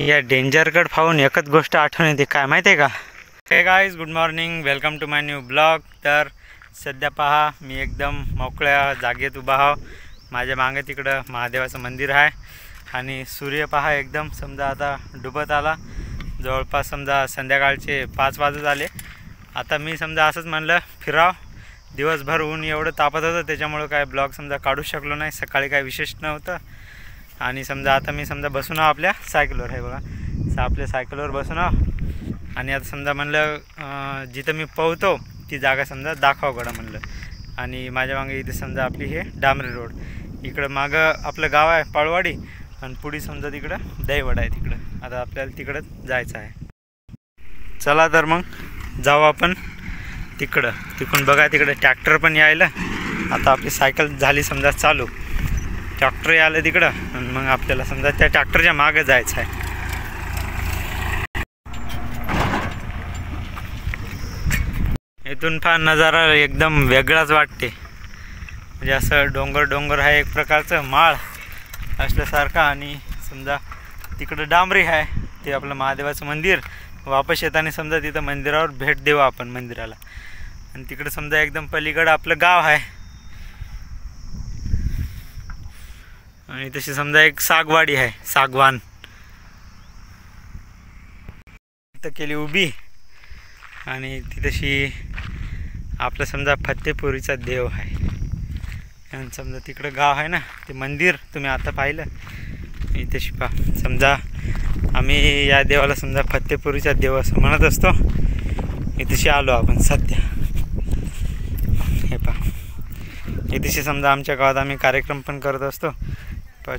या डेंजरकड पाहून एकच गोष्ट आठवण येते, काय माहिती आहे का? Hey guys, good morning, welcome to my new blog. तर सध्या पहा मी एकदम मोकळ्या जागेत उभा आहे. माझ्या मागे तिकडं महादेवाचं मंदिर आहे आणि सूर्य पहा एकदम समजा आता डुबत आला. जवळपास समजा संध्याकाळचे 5 वाजत आले. आता मी समजा असंच म्हणलं फिराव, दिवसभर ऊन एवढं तापत होतं त्याच्यामुळं काय ब्लॉग समजा काढू शकलो नाही. सकाळी काय विशेष नव्हतं आणि समजा आता मी समजा बसून आहो आपल्या सायकलवर, आहे बघा आपल्या सायकलवर बसून आहो. आणि आता समजा म्हणलं जिथं मी पोहतो ती जागा समजा दाखवा गडा म्हणलं. आणि माझ्या मागे इथे समजा आपली हे डांबरी रोड, इकडं मागं आपलं गाव आहे पाळवाडी आणि पुढे समजा तिकडं दहीवडा आहे. तिकडं आता आपल्याला तिकडं जायचं आहे. चला तर मग जाऊ आपण तिकडं. तिकडून बघा तिकडे ट्रॅक्टर पण यायला. आता आपली सायकल झाली समजा चालू, ट्रॅक्टर आलं तिकडं आणि मग आपल्याला समजा त्या ट्रॅक्टरच्या मागे जायचं आहे. इथून फार नजारा एकदम वेगळाच वाटते. म्हणजे असं डोंगर आहे, एक प्रकारचं माळ असल्यासारखा. आणि समजा तिकडं डांबरी आहे, ते आपलं महादेवाचं मंदिर. वापस येताना समजा तिथं मंदिरावर भेट देऊ आपण मंदिराला. आणि तिकडं समजा एकदम पलीकडं आपलं गाव आहे. आणि तशी समजा एक सागवाडी आहे, सागवान तिथं केली उभी. आणि ती तशी आपलं समजा फत्तेपुरीचा देव आहे. आणि समजा तिकडं गाव आहे ना, ते मंदिर तुम्ही आता पाहिलं. इथे शिपा समजा आम्ही या देवाला समजा फत्तेपुरीचा देव असं म्हणत असतो. इथेशी आलो आपण सध्या. हे पहा इथेशी समजा आमच्या गावात आम्ही कार्यक्रम पण करत असतो.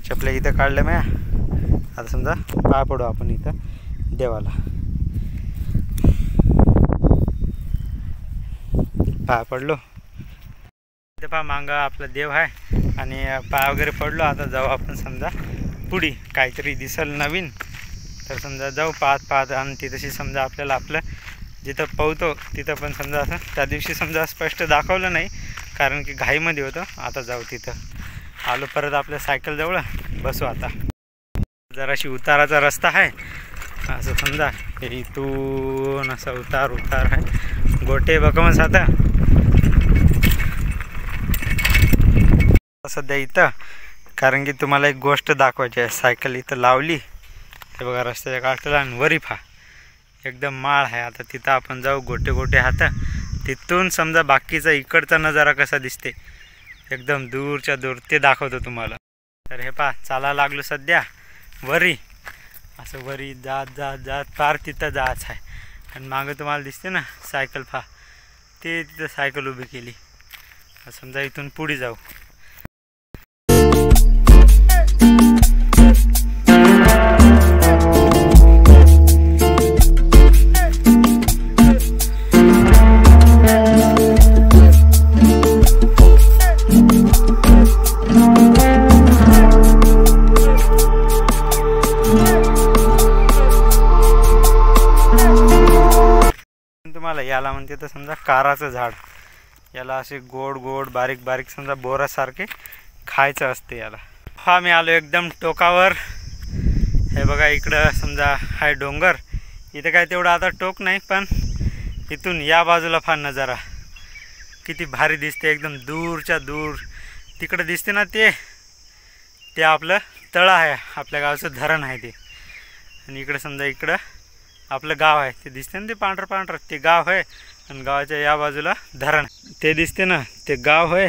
चपल्या इथं काढल्या म्या. आता समजा पाय पडू आपण इथं देवाला, पाय पडलो. इथे पहा मागं आपला देव आहे आणि पाय वगैरे पडलो. आता जाऊ आपण समजा पुढे, काहीतरी दिसल नवीन तर समजा जाऊ पाहत. आणि तिथेशी समजा आपल्याला आपलं जिथं पोहतो तिथं पण समजा असं त्या दिवशी समजा स्पष्ट दाखवलं नाही कारण की घाईमध्ये होतं. आता जाऊ तिथं. आलो परत आपल्या सायकल जवळ बसू. आता जराशी उताराचा रस्ता आहे असं समजा, हे इथून असा उतार आहे. गोटे बकमस आता सध्या इथं, कारण की तुम्हाला एक गोष्ट दाखवायची आहे. सायकल इथं लावली, हे बघा रस्त्याच्या काठला आणि वरी पहा एकदम माळ आहे. आता तिथं आपण जाऊ गोटे हात. तिथून समजा बाकीचा इकडचा नजारा कसा दिसते एकदम दूरच्या दूर ते दाखवतो तुम्हाला. तर हे पहा चालायला लागलो सध्या वरी, असं वरी जात पार तिथं जायचं आहे. आणि मागं तुम्हाला दिसते ना सायकल पहा, ते तिथं सायकल उभी केली. समजा इथून पुढे जाऊ. तुम्हाला याला म्हणते तर समजा काराचं झाड. याला असे गोड बारीक समजा बोरासारखे खायचं असते याला. हा मी आलो एकदम टोकावर. हे बघा इकडं समजा हाय डोंगर. इथं काय तेवढं आता टोक नाही, पण इथून या बाजूला फार नजारा किती भारी दिसते. एकदम दूरच्या दूर तिकडं दिसते ना, ते आपलं तळं आहे, आपल्या गावचं धरण आहे ते. आणि इकडं समजा इकडं आपलं गाव आहे, ते दिसते ना ते पांढरं ते गाव आहे. आणि गावाच्या या बाजूला धरण ते दिसते ना, ते गाव आहे.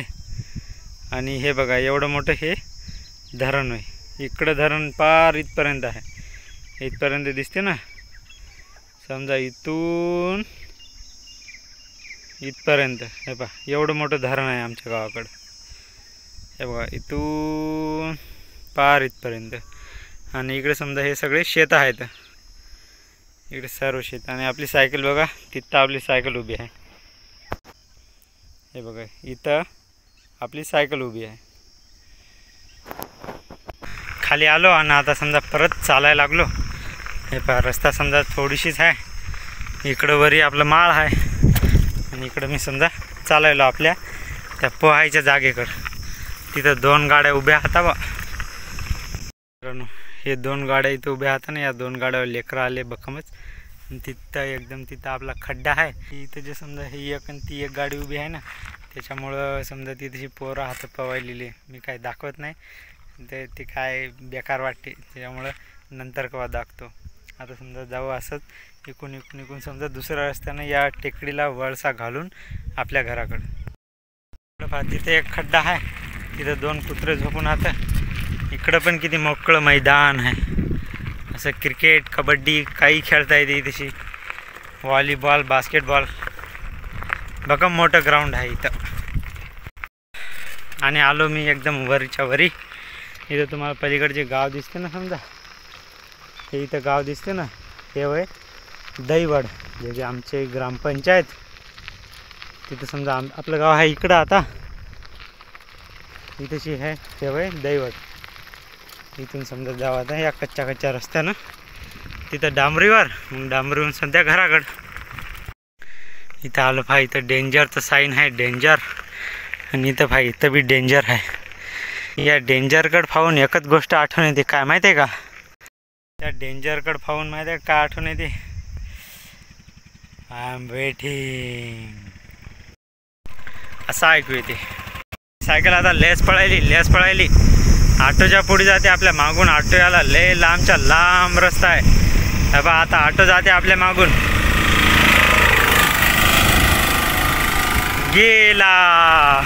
आणि हे बघा एवढं मोठं हे धरण आहे. इकडं धरण पार इथपर्यंत आहे, इथपर्यंत दिसते ना. समजा इथून इथपर्यंत हे पहा एवढं मोठं धरण आहे आमच्या गावाकडं. हे बघा इथून पार इथपर्यंत. आणि इकडे समजा हे सगळे शेत आहेत, इकडे सर्व शेत. आणि आपली सायकल बघा तिथं आपली सायकल उभी आहे. हे बघा इथं आपली सायकल उभी आहे. खाली आलो आणि आता समजा परत चालायला लागलो. हे पहा रस्ता समजा थोडीशीच आहे. इकडं वरी आपलं माळ आहे आणि इकडं मी समजा चालायलो आपल्या त्या पोहायच्या जागेकडं. तिथं 2 गाड्या उभ्या होता बा. हे 2 गाड्या इथं उभ्या आहेत ना, या 2 गाड्यावर लेकरं आले बकमच. तिथं एकदम तिथं आपला खड्डा आहे. इथं जे समजा हे एक आणि ती एक गाडी उभी आहे ना, त्याच्यामुळं समजा ती तशी पोरं हात पवायलेली. मी काय दाखवत नाही, ते काय बेकार वाटते, त्याच्यामुळं नंतर केव्हा दाखवतो. आता समजा जाऊ असंच इकून समजा दुसऱ्या रस्त्यानं या टेकडीला वळसा घालून आपल्या घराकडं. तिथे एक खड्डा आहे, तिथं 2 कुत्रे झोपून आता. इकडं पण किती मोकळं मैदान आहे, असं क्रिकेट कबड्डी काही खेळता येते. तशी व्हॉलीबॉल बास्केटबॉल बघा, मोठं ग्राउंड आहे इथं. आणि आलो मी एकदम वरच्या वरी. इथं तुम्हाला पलीकडचे गाव दिसते ना, समजा हे इथं गाव दिसते ना, हे वय दैवड, जे आमचे ग्रामपंचायत. तिथं समजा आपलं गाव आहे इकडं. आता इथंशी आहे हे वय दैवड. इथून समजा जाऊ आता या कच्च्या रस्त्यानं तिथं डांबरीवर, मग डांबरीवरून सध्या घराकडं. इथं आलो भाई, इथं डेंजरचं साईन आहे, डेंजर. आणि इथं भाई इथं बी डेंजर आहे. या डेंजरकडं पाहून एकच गोष्ट आठवण येते, काय माहिती आहे का? त्या डेंजरकडं पाहून माहिती आहे काय आठवण येते? आय एम वेटिंग असं ऐकू येते. सायकल आता लेस पळायली. ऑटोच्या पुढे जाते, आपल्या मागून ऑटो याला लय लांबच्या लांब रस्ता आहे. बा आता ऑटो जाते आपल्या मागून, गेला.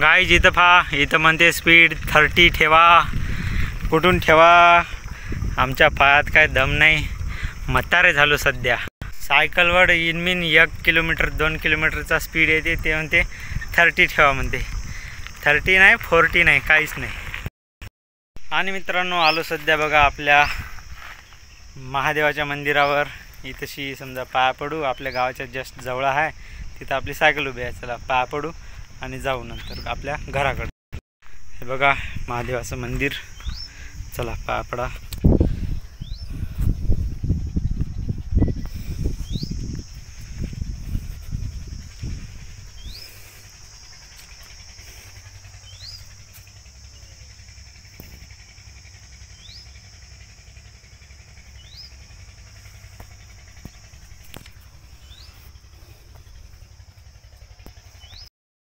गाईज इथं पहा, इथं म्हणते स्पीड 30 ठेवा. कुठून ठेवा? आमच्या पायात काय दम नाही, म्हातारे झालो सध्या. सायकलवर इनमीन 1 किलोमीटर 2 किलोमीटरचा स्पीड येते, ते म्हणते 30 ठेवा म्हणते. 30 नाही 40 नाही, काहीच नाही. आणि मित्रांनो आलो सध्या बघा आपल्या महादेवाच्या मंदिरावर. इथंशी समजा पाया पडू, आपल्या गावाच्या जस्ट जवळ आहे. तिथं आपली सायकल उभी आहे. चला पाया पडू आणि जाऊ नंतर आपल्या घराकडे. हे बघा महादेवाचं मंदिर, चला पाया पडा.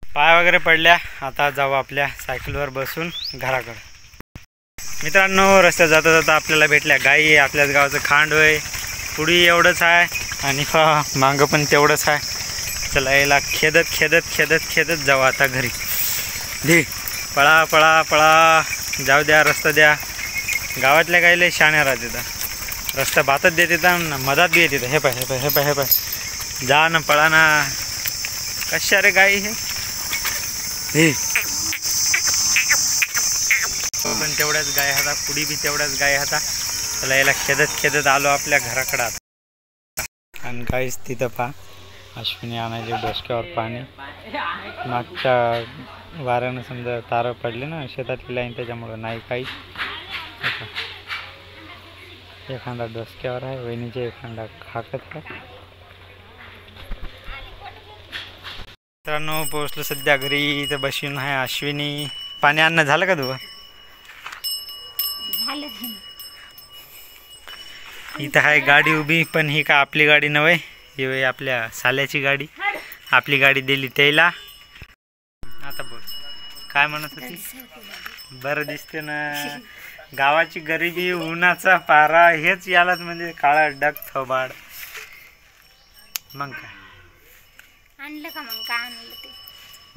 पाय वगैरे पडल्या, आता जाऊ आपल्या सायकलवर बसून घराकडे. मित्रांनो रस्त्यात जाता जाता आपल्याला भेटल्या गाई. आपल्याच गावाचं खांड होय, पुढे एवढंच आहे आणि मागं पण तेवढंच आहे. चला याला खेदत जाऊ आता घरी. पळा जाऊ द्या, रस्ता द्या. गावातल्या गाईला शाण्या राहते, रस्ता बातच देते तर मधात बी येते. हे पाय जा ना, पळा ना. कशा रे गाई हे पण तेवढ्याच गाय हाता, पुढी बी तेवढ्याच गाय हाता. त्याला याला खेदत आलो आपल्या घराकडं. आणि गाईच तिथं पहा, अश्विनी आणायचे डोसक्यावर पाणी. मागच्या वाऱ्यानं समजा तारं पडले ना शेतातली लाईन, त्याच्यामुळं नाही काही. एखादा डोसक्यावर आहे, वहिनीचे एखादा खाकत आहे. मित्रांनो पोहोचलो सध्या घरी. इथं बसून आहे अश्विनी. पाणी आणणं झालं का तुझं? इथं आहे गाडी उभी, पण ही का आपली गाडी नव्हे, ही आपल्या साल्याची गाडी. आपली गाडी दिली त्याला. आता बोल काय म्हणत होती? बरं दिसते ना. गावाची गरिबी, उन्हाचा पारा, हेच यालाच म्हणजे काळा डग थोबाड. मग काय आणलं का? मग काय आणलं ते?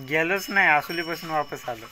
गेलोच नाही, आसुलीपासून वापस आलो.